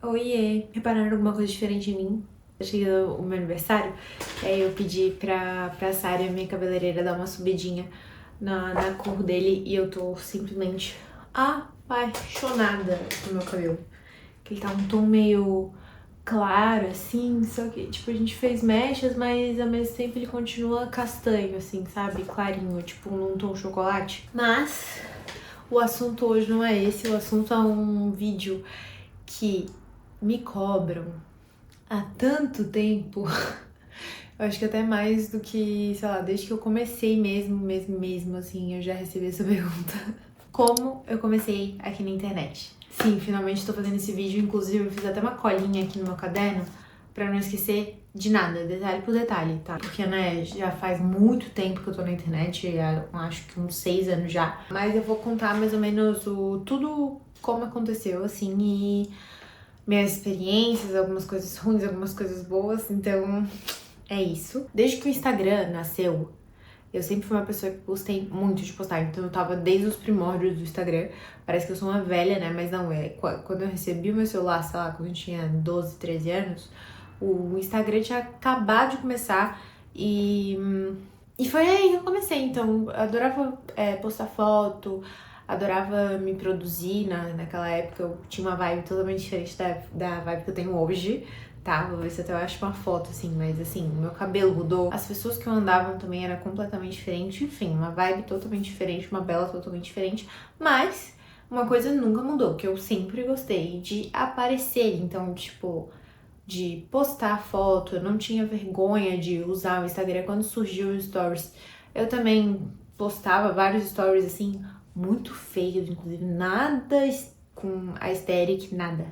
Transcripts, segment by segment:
Oiê, repararam alguma coisa diferente em mim? Chegando o meu aniversário, aí eu pedi pra Sarah, minha cabeleireira, dar uma subidinha na cor dele e eu tô simplesmente apaixonada no meu cabelo. Que ele tá um tom meio claro, assim, só que, tipo, a gente fez mechas, mas ao mesmo tempo ele continua castanho, assim, sabe? Clarinho, tipo, num tom chocolate. Mas o assunto hoje não é esse, o assunto é um vídeo que me cobram há tanto tempo. Eu acho que até mais do que, sei lá, desde que eu comecei mesmo, assim, eu já recebi essa pergunta. Como eu comecei aqui na internet? Sim, finalmente tô fazendo esse vídeo, inclusive eu fiz até uma colinha aqui no meu caderno pra não esquecer de nada, detalhe por detalhe, tá? Porque, né, já faz muito tempo que eu tô na internet, acho que uns 6 anos já. Mas eu vou contar mais ou menos tudo como aconteceu, assim, e minhas experiências, algumas coisas ruins, algumas coisas boas, então é isso. Desde que o Instagram nasceu, eu sempre fui uma pessoa que gostei muito de postar, então eu tava desde os primórdios do Instagram. Parece que eu sou uma velha, né? Mas não, quando eu recebi o meu celular, sei lá, quando eu tinha 12, 13 anos, o Instagram tinha acabado de começar e foi aí que eu comecei. Então, eu adorava postar foto, adorava me produzir naquela época. Eu tinha uma vibe totalmente diferente da vibe que eu tenho hoje, tá? Vou ver se até eu acho uma foto, assim, mas assim, o meu cabelo mudou. As pessoas que eu andava também era completamente diferente. Enfim, uma vibe totalmente diferente, uma bela totalmente diferente. Mas uma coisa nunca mudou, que eu sempre gostei de aparecer. Então, tipo, de postar foto, eu não tinha vergonha de usar o Instagram. Quando surgiu os stories, eu também postava vários stories, assim, muito feios, inclusive, nada com a aesthetic, nada.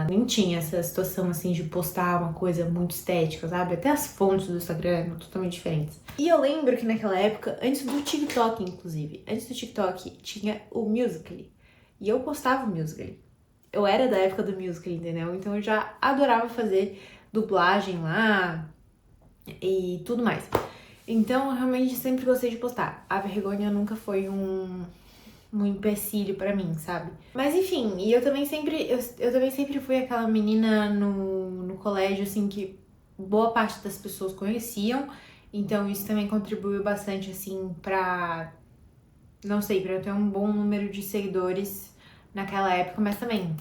Nem tinha essa situação, assim, de postar uma coisa muito estética, sabe? Até as fontes do Instagram eram totalmente diferentes. E eu lembro que naquela época, antes do TikTok, inclusive, antes do TikTok, tinha o Musical.ly. E eu postava o Musical.ly. Eu era da época do Musical.ly, entendeu? Então eu já adorava fazer dublagem lá e tudo mais. Então eu realmente sempre gostei de postar. A vergonha nunca foi um empecilho pra mim, sabe? Mas enfim, e eu também sempre fui aquela menina no colégio, assim, que boa parte das pessoas conheciam. Então isso também contribuiu bastante, assim, não sei, pra eu ter um bom número de seguidores naquela época, mas também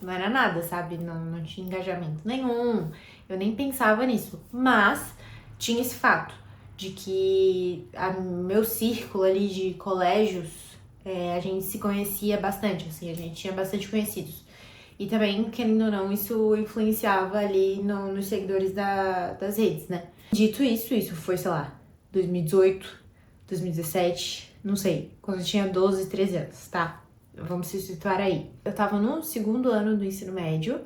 não era nada, sabe? Não tinha engajamento nenhum, eu nem pensava nisso. Mas tinha esse fato de que meu círculo ali de colégios, a gente se conhecia bastante, assim, a gente tinha bastante conhecidos. E também, querendo ou não, isso influenciava ali nos seguidores das redes, né? Dito isso foi, sei lá, 2018, 2017, não sei, quando eu tinha 12, 13 anos, tá? Vamos se situar aí. Eu tava no segundo ano do ensino médio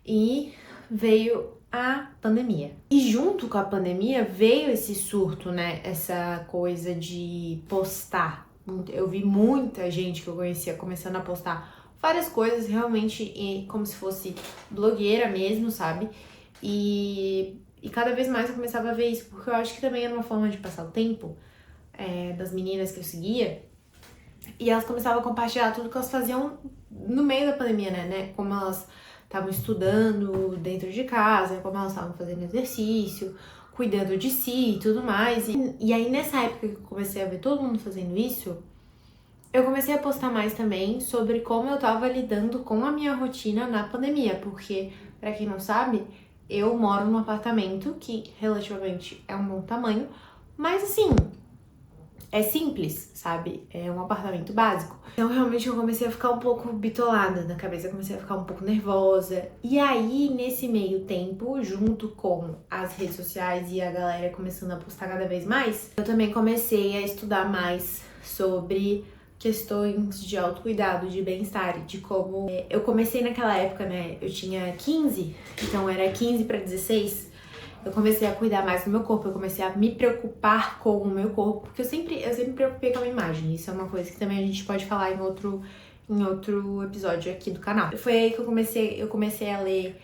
e veio a pandemia. E junto com a pandemia veio esse surto, né? Essa coisa de postar. Eu vi muita gente que eu conhecia começando a postar várias coisas, realmente como se fosse blogueira mesmo, sabe? E cada vez mais eu começava a ver isso, porque eu acho que também era uma forma de passar o tempo das meninas que eu seguia. E elas começavam a compartilhar tudo que elas faziam no meio da pandemia, né? Como elas estavam estudando dentro de casa, como elas estavam fazendo exercício, cuidando de si e tudo mais. E aí, nessa época que eu comecei a ver todo mundo fazendo isso, eu comecei a postar mais também sobre como eu tava lidando com a minha rotina na pandemia. Porque, pra quem não sabe, eu moro num apartamento que relativamente é um bom tamanho, mas assim, é simples, sabe? É um apartamento básico. Então, realmente, eu comecei a ficar um pouco bitolada na cabeça, eu comecei a ficar um pouco nervosa. E aí, nesse meio tempo, junto com as redes sociais e a galera começando a postar cada vez mais, eu também comecei a estudar mais sobre questões de autocuidado, de bem-estar, de como... Eu comecei naquela época, né? Eu tinha 15, então era 15 para 16. Eu comecei a cuidar mais do meu corpo, eu comecei a me preocupar com o meu corpo, porque eu sempre me preocupei com a minha imagem. Isso é uma coisa que também a gente pode falar em outro episódio aqui do canal. Foi aí que eu comecei a ler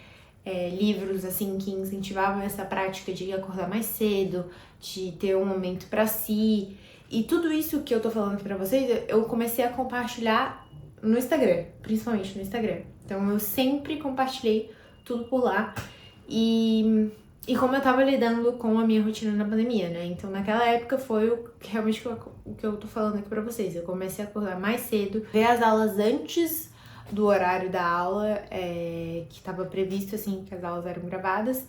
livros, assim, que incentivavam essa prática de acordar mais cedo, de ter um momento pra si. E tudo isso que eu tô falando aqui pra vocês, eu comecei a compartilhar no Instagram, principalmente no Instagram. Então eu sempre compartilhei tudo por lá. E como eu tava lidando com a minha rotina na pandemia, né? Então naquela época foi realmente o que eu tô falando aqui pra vocês. Eu comecei a acordar mais cedo, ver as aulas antes do horário da aula, que tava previsto, assim, que as aulas eram gravadas.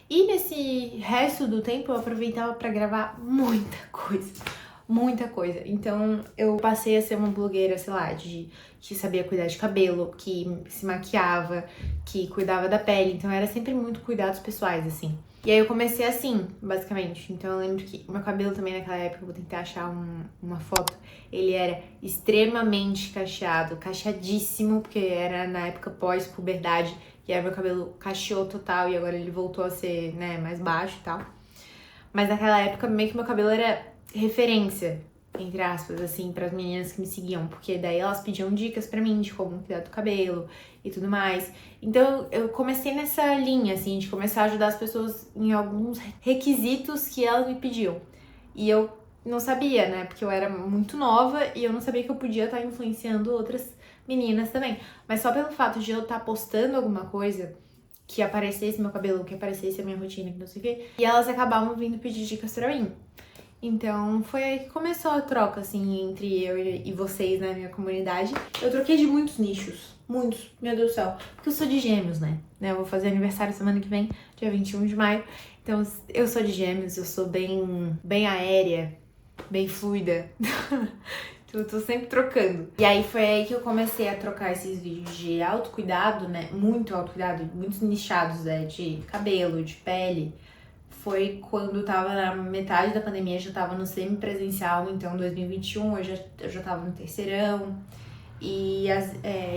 E nesse resto do tempo eu aproveitava pra gravar muita coisa. Muita coisa. Então eu passei a ser uma blogueira, sei lá, que sabia cuidar de cabelo, que se maquiava, que cuidava da pele. Então era sempre muito cuidados pessoais, assim. E aí eu comecei assim, basicamente. Então eu lembro que o meu cabelo também naquela época, eu vou tentar achar uma foto, ele era extremamente cacheado, cacheadíssimo, porque era na época pós-puberdade, e aí meu cabelo cacheou total, e agora ele voltou a ser, né, mais baixo e tal. Mas naquela época, meio que meu cabelo era referência, entre aspas, assim, para as meninas que me seguiam, porque daí elas pediam dicas pra mim de como cuidar do cabelo e tudo mais. Então eu comecei nessa linha, assim, de começar a ajudar as pessoas em alguns requisitos que elas me pediam. E eu não sabia, né, porque eu era muito nova e eu não sabia que eu podia estar influenciando outras meninas também. Mas só pelo fato de eu estar postando alguma coisa que aparecesse meu cabelo, que aparecesse a minha rotina, que não sei o quê, e elas acabavam vindo pedir dicas pra mim. Então foi aí que começou a troca, assim, entre eu e vocês na minha comunidade. Eu troquei de muitos nichos, muitos, meu Deus do céu, porque eu sou de Gêmeos, né? Eu vou fazer aniversário semana que vem, dia 21 de maio. Então eu sou de Gêmeos, eu sou bem aérea, bem fluida. Eu tô sempre trocando. E aí foi aí que eu comecei a trocar esses vídeos de autocuidado, né? Muito autocuidado, muitos nichados, né? De cabelo, de pele. Foi quando tava na metade da pandemia, já tava no semipresencial, então 2021 eu já tava no terceirão. E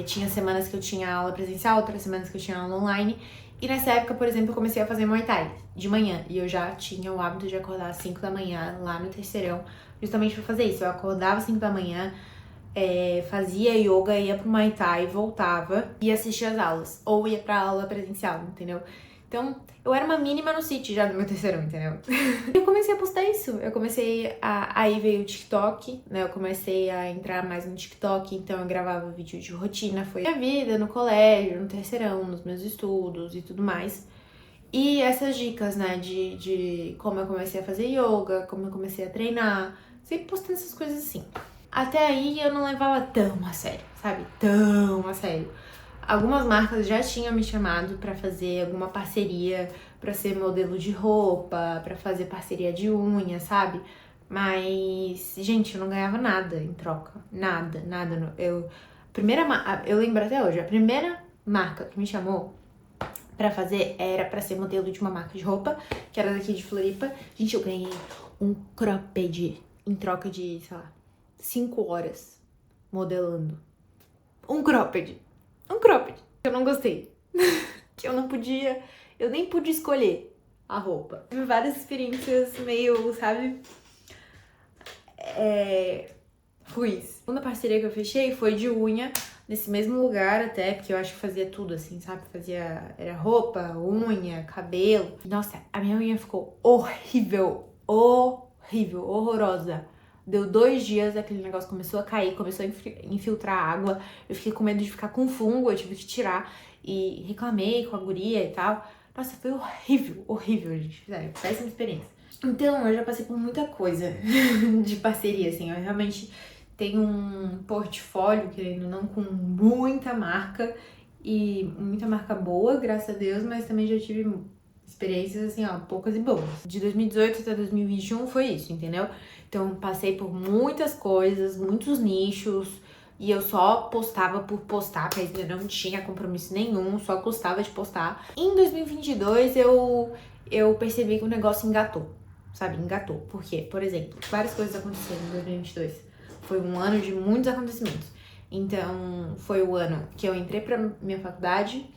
tinha semanas que eu tinha aula presencial, outras semanas que eu tinha aula online. E nessa época, por exemplo, eu comecei a fazer Muay Thai de manhã. E eu já tinha o hábito de acordar às 5 da manhã lá no terceirão, justamente pra fazer isso. Eu acordava às 5 da manhã, fazia yoga, ia pro Muay Thai, voltava e assistia as aulas. Ou ia pra aula presencial, entendeu? Então, eu era uma mínima no City já no meu terceirão, entendeu? Eu comecei a postar isso. Eu comecei aí veio o TikTok, né? Eu comecei a entrar mais no TikTok, então eu gravava vídeo de rotina. Foi a vida no colégio, no terceirão, nos meus estudos e tudo mais. E essas dicas, né? De como eu comecei a fazer yoga, como eu comecei a treinar. Sempre postando essas coisas assim. Até aí eu não levava tão a sério, sabe? Tão a sério. Algumas marcas já tinham me chamado pra fazer alguma parceria, pra ser modelo de roupa, pra fazer parceria de unha, sabe? Mas, gente, eu não ganhava nada em troca. Nada, nada. Eu lembro até hoje, a primeira marca que me chamou pra fazer era pra ser modelo de uma marca de roupa, que era daqui de Floripa. Gente, eu ganhei um cropped em troca de, sei lá, 5 horas modelando. Um cropped. Eu não gostei. Que eu não podia, eu nem pude escolher a roupa. Tive várias experiências meio, sabe, ruins. A segunda parceria que eu fechei foi de unha, nesse mesmo lugar até, porque eu acho que fazia tudo assim, sabe? Era roupa, unha, cabelo. Nossa, a minha unha ficou horrível, horrorosa. Deu 2 dias, aquele negócio começou a cair, começou a infiltrar água. Eu fiquei com medo de ficar com fungo, eu tive que tirar. E reclamei com a guria e tal. Nossa, foi horrível, gente. Sério, péssima experiência. Então, eu já passei por muita coisa de parceria, assim. Eu realmente tenho um portfólio, querendo ou não, com muita marca. E muita marca boa, graças a Deus, mas também já tive experiências, assim, ó, poucas e boas. De 2018 até 2021 foi isso, entendeu? Então, passei por muitas coisas, muitos nichos, e eu só postava por postar, porque ainda não tinha compromisso nenhum, só gostava de postar. Em 2022, eu percebi que o negócio engatou, sabe? Engatou. Por quê? Por exemplo, várias coisas aconteceram em 2022. Foi um ano de muitos acontecimentos. Então, foi o ano que eu entrei pra minha faculdade,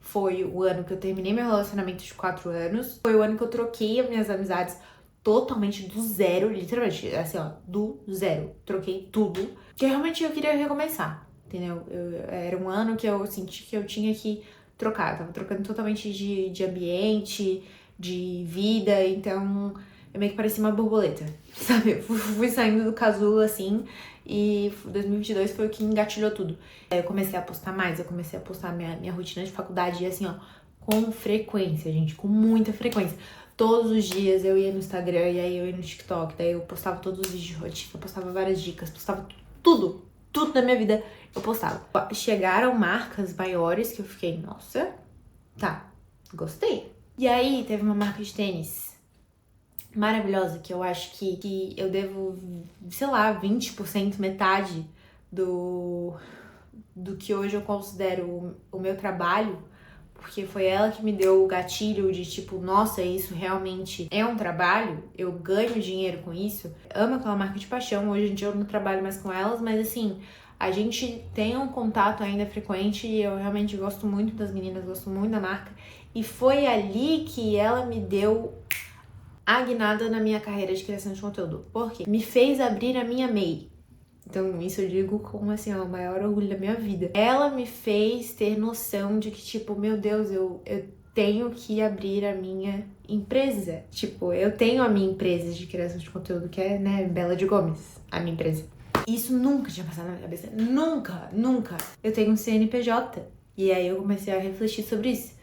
foi o ano que eu terminei meu relacionamento de 4 anos, foi o ano que eu troquei as minhas amizades totalmente do zero, literalmente, assim, ó, do zero. Troquei tudo, porque realmente eu queria recomeçar, entendeu? Era um ano que eu senti que eu tinha que trocar, eu tava trocando totalmente de ambiente, de vida, então eu meio que parecia uma borboleta, sabe? Eu fui saindo do casulo, assim, e 2022 foi o que engatilhou tudo. Aí eu comecei a postar mais, eu comecei a postar minha rotina de faculdade, e assim, ó, com frequência, gente, com muita frequência. Todos os dias eu ia no Instagram, e aí eu ia no TikTok, daí eu postava todos os vídeos de rotina, eu postava várias dicas, postava tudo da minha vida eu postava. Chegaram marcas maiores que eu fiquei, nossa, tá, gostei. E aí teve uma marca de tênis maravilhosa, que eu acho que eu devo, sei lá, 20%, metade do que hoje eu considero o meu trabalho, porque foi ela que me deu o gatilho de tipo, nossa, isso realmente é um trabalho, eu ganho dinheiro com isso. Amo aquela marca de paixão, hoje em dia eu não trabalho mais com elas, mas assim, a gente tem um contato ainda frequente e eu realmente gosto muito das meninas, gosto muito da marca. E foi ali que ela me deu a guinada na minha carreira de criação de conteúdo. Por quê? Me fez abrir a minha MEI. Então, isso eu digo como, assim, ó, o maior orgulho da minha vida. Ela me fez ter noção de que, tipo, meu Deus, eu tenho que abrir a minha empresa. Tipo, eu tenho a minha empresa de criação de conteúdo, que é, né, Bela de Gomes, a minha empresa. Isso nunca tinha passado na minha cabeça. Nunca. Eu tenho um CNPJ. E aí eu comecei a refletir sobre isso.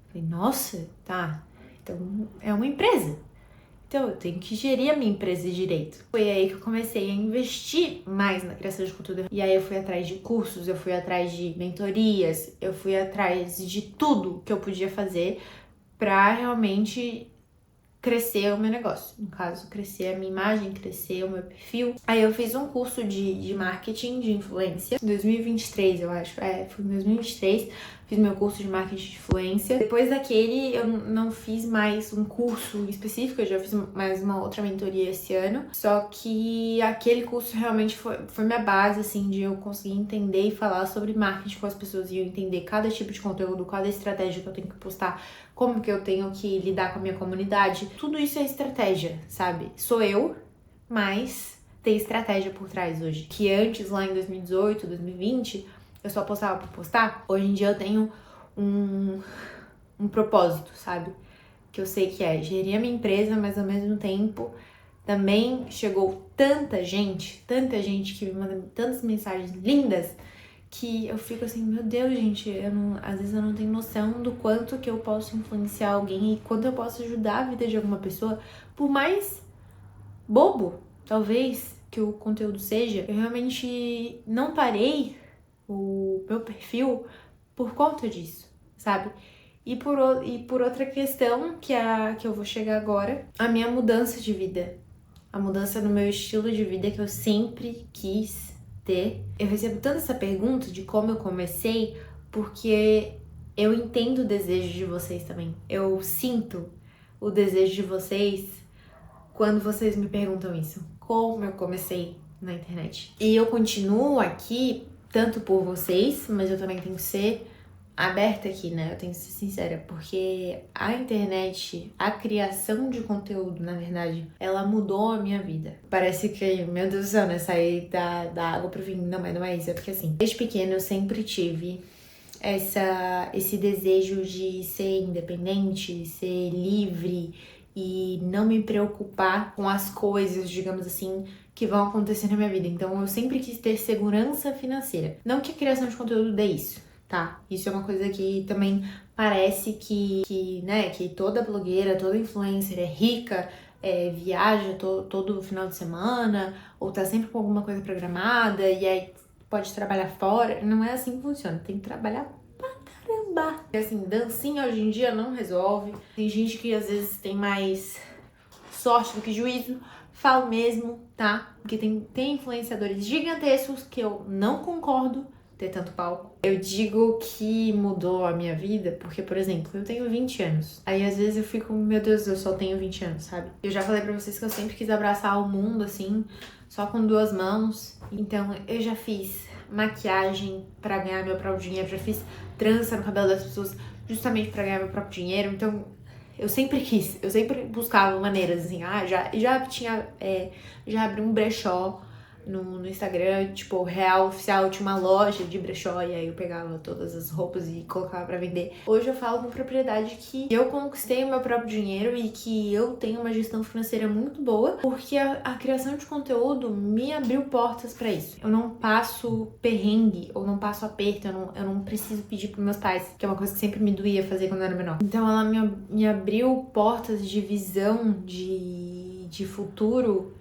Falei, nossa, tá, então é uma empresa. Então eu tenho que gerir a minha empresa direito. Foi aí que eu comecei a investir mais na criação de conteúdo. E aí eu fui atrás de cursos, eu fui atrás de mentorias, eu fui atrás de tudo que eu podia fazer pra realmente crescer o meu negócio. No caso, crescer a minha imagem, crescer o meu perfil. Aí eu fiz um curso de marketing, de influência, em 2023, eu acho. Foi em 2023. Fiz meu curso de marketing de influência. Depois daquele, eu não fiz mais um curso específico, eu já fiz mais uma outra mentoria esse ano. Só que aquele curso realmente foi minha base, assim, de eu conseguir entender e falar sobre marketing com as pessoas e eu entender cada tipo de conteúdo, cada estratégia que eu tenho que postar, como que eu tenho que lidar com a minha comunidade. Tudo isso é estratégia, sabe? Sou eu, mas tem estratégia por trás hoje. Que antes, lá em 2018, 2020... eu só postava por postar. Hoje em dia eu tenho um propósito, sabe? Que eu sei que é gerir a minha empresa, mas ao mesmo tempo também chegou tanta gente que me manda tantas mensagens lindas que eu fico assim, meu Deus, gente, às vezes eu não tenho noção do quanto que eu posso influenciar alguém e quanto eu posso ajudar a vida de alguma pessoa, por mais bobo, talvez, que o conteúdo seja. Eu realmente não parei o meu perfil por conta disso, sabe? E por outra questão, que eu vou chegar agora, a minha mudança de vida. A mudança no meu estilo de vida que eu sempre quis ter. Eu recebo tanto essa pergunta de como eu comecei, porque eu entendo o desejo de vocês também. Eu sinto o desejo de vocês quando vocês me perguntam isso. Como eu comecei na internet. E eu continuo aqui tanto por vocês, mas eu também tenho que ser aberta aqui, né? Eu tenho que ser sincera, porque a internet, a criação de conteúdo, na verdade, ela mudou a minha vida. Parece que, meu Deus do céu, né? Sair da água pro vinho. Não, mas não é isso. É porque, assim, desde pequena eu sempre tive esse desejo de ser independente, ser livre e não me preocupar com as coisas, digamos assim, que vão acontecer na minha vida. Então eu sempre quis ter segurança financeira. Não que a criação de conteúdo dê isso, tá? Isso é uma coisa que também parece que né, que toda blogueira, toda influencer é rica, viaja todo final de semana, ou tá sempre com alguma coisa programada, e aí pode trabalhar fora. Não é assim que funciona, tem que trabalhar pra caramba. E assim, dancinha hoje em dia não resolve. Tem gente que às vezes tem mais sorte do que juízo. Falo mesmo, tá? Porque tem influenciadores gigantescos que eu não concordo ter tanto palco. Eu digo que mudou a minha vida porque, por exemplo, eu tenho 20 anos. Aí às vezes eu fico, meu Deus, eu só tenho 20 anos, sabe? Eu já falei pra vocês que eu sempre quis abraçar o mundo, assim, só com duas mãos. Então eu já fiz maquiagem pra ganhar meu próprio dinheiro, já fiz trança no cabelo das pessoas justamente pra ganhar meu próprio dinheiro. Então eu sempre quis, eu sempre buscava maneiras, assim, já abri um brechó no Instagram, tipo, real oficial, tinha uma loja de brechó e aí eu pegava todas as roupas e colocava pra vender. Hoje eu falo com propriedade que eu conquistei o meu próprio dinheiro e que eu tenho uma gestão financeira muito boa, porque a criação de conteúdo me abriu portas pra isso. Eu não passo perrengue ou não passo aperto, eu não preciso pedir pros meus pais, que é uma coisa que sempre me doía fazer quando eu era menor. Então ela me abriu portas de visão, de futuro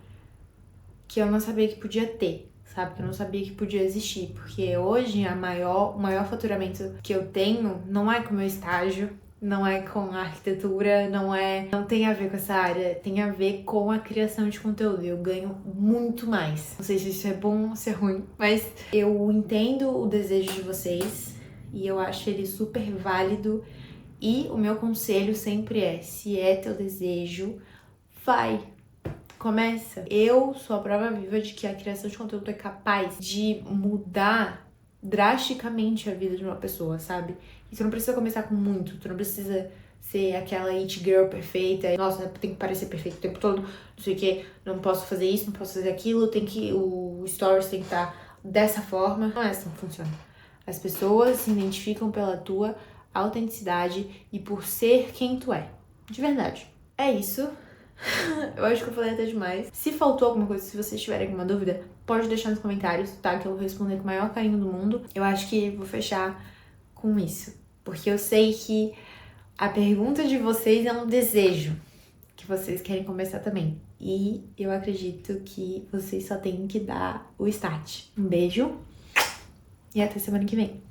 que eu não sabia que podia ter, sabe? Que eu não sabia que podia existir. Porque hoje o maior faturamento que eu tenho não é com o meu estágio, não é com a arquitetura, não tem a ver com essa área, tem a ver com a criação de conteúdo. Eu ganho muito mais. Não sei se isso é bom ou se é ruim, mas eu entendo o desejo de vocês e eu acho ele super válido. E o meu conselho sempre é: se é teu desejo, vai. Começa. Eu sou a prova viva de que a criação de conteúdo é capaz de mudar drasticamente a vida de uma pessoa, sabe? E tu não precisa começar com muito, tu não precisa ser aquela it girl perfeita, nossa, tem que parecer perfeito o tempo todo, não sei o que, não posso fazer isso, não posso fazer aquilo, o stories tem que estar dessa forma. Não é assim que funciona. As pessoas se identificam pela tua autenticidade e por ser quem tu é. De verdade. É isso. Eu acho que eu falei até demais. Se faltou alguma coisa, se vocês tiverem alguma dúvida, pode deixar nos comentários, tá? Que eu vou responder com o maior carinho do mundo. Eu acho que vou fechar com isso. Porque eu sei que a pergunta de vocês é um desejo que vocês querem conversar também. E eu acredito que vocês só têm que dar o start. Um beijo e até semana que vem.